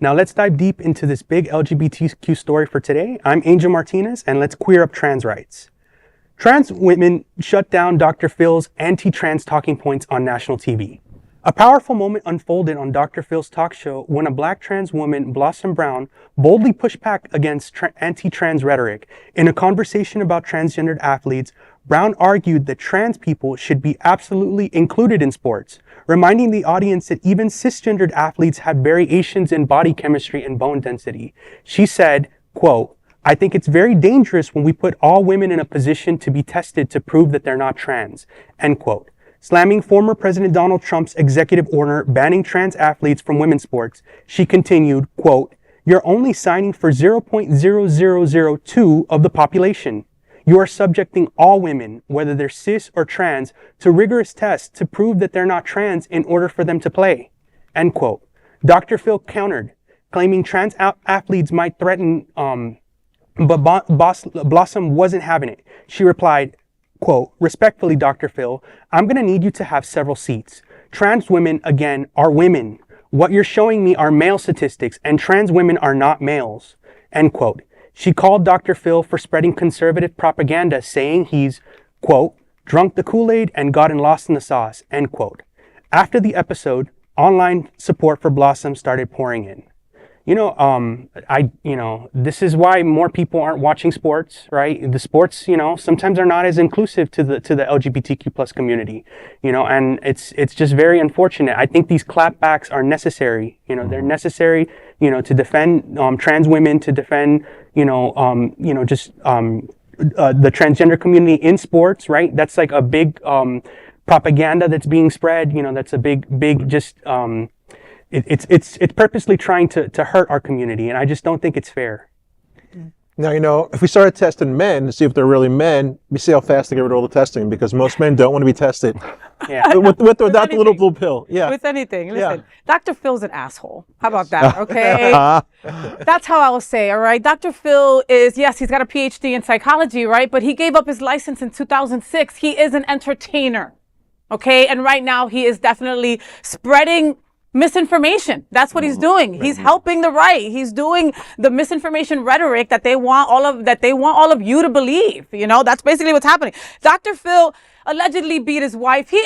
Now let's dive deep into this big LGBTQ story for today. I'm Angel Martinez, and let's queer up trans rights. Trans women shut down Dr. Phil's anti-trans talking points on national TV. A powerful moment unfolded on Dr. Phil's talk show when a black trans woman, Blossom Brown, boldly pushed back against anti-trans rhetoric. In a conversation about transgendered athletes, Brown argued that trans people should be absolutely included in sports, reminding the audience that even cisgendered athletes have variations in body chemistry and bone density. She said, quote, "I think it's very dangerous when we put all women in a position to be tested to prove that they're not trans," end quote. Slamming former President Donald Trump's executive order banning trans athletes from women's sports, she continued, quote, "You're only signing for 0.0002 of the population. You are subjecting all women, whether they're cis or trans, to rigorous tests to prove that they're not trans in order for them to play," end quote. Dr. Phil countered, claiming trans athletes might threaten, but Blossom wasn't having it. She replied, quote, "Respectfully, Dr. Phil, I'm going to need you to have several seats. Trans women, again, are women. What you're showing me are male statistics, and trans women are not males," end quote. She called Dr. Phil for spreading conservative propaganda, saying he's, quote, "drunk the Kool-Aid and gotten lost in the sauce," end quote. After the episode, online support for Blossom started pouring in. This is why more people aren't watching sports, right? The sports, sometimes are not as inclusive to the LGBTQ plus community, and it's just very unfortunate. I think these clapbacks are necessary. They're necessary, to defend trans women, to defend, the transgender community in sports, right? That's like a big propaganda that's being spread. That's a big just. It's purposely trying to hurt our community, and I just don't think it's fair. Now, if we started testing men to see if they're really men, we see how fast they get rid of all the testing, because most men don't want to be tested. Yeah. with or without the little blue pill. Yeah. With anything. Listen, Yeah. Dr. Phil's an asshole. How about that? Okay. That's how I will say, all right? Dr. Phil is, yes, he's got a PhD in psychology, right? But he gave up his license in 2006. He is an entertainer. Okay. And right now he is definitely spreading misinformation. That's what he's doing. He's helping the right. He's doing the misinformation rhetoric that they want all of you to believe. That's basically what's happening. Dr. Phil allegedly beat his wife. He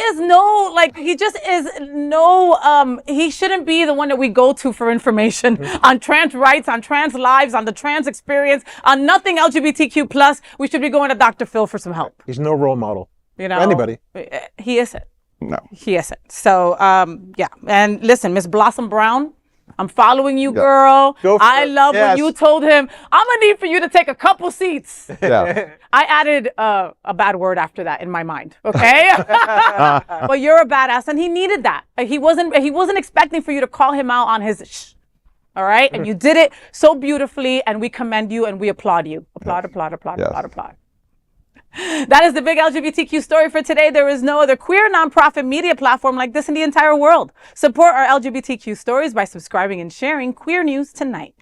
shouldn't be the one that we go to for information on trans rights, on trans lives, on the trans experience, on nothing LGBTQ plus. We should be going to Dr. Phil for some help. He's no role model. For anybody. He isn't. No. He isn't. So, yeah. And listen, Miss Blossom Brown, I'm following you, girl. I love when you told him, I'm going to need for you to take a couple seats. Yeah. I added a bad word after that in my mind. Okay. But you're a badass, and he needed that. He wasn't expecting for you to call him out on his shh. All right. And you did it so beautifully, and we commend you and we applaud you. Applaud. That is the big LGBTQ story for today. There is no other queer nonprofit media platform like this in the entire world. Support our LGBTQ stories by subscribing and sharing Queer News Tonight.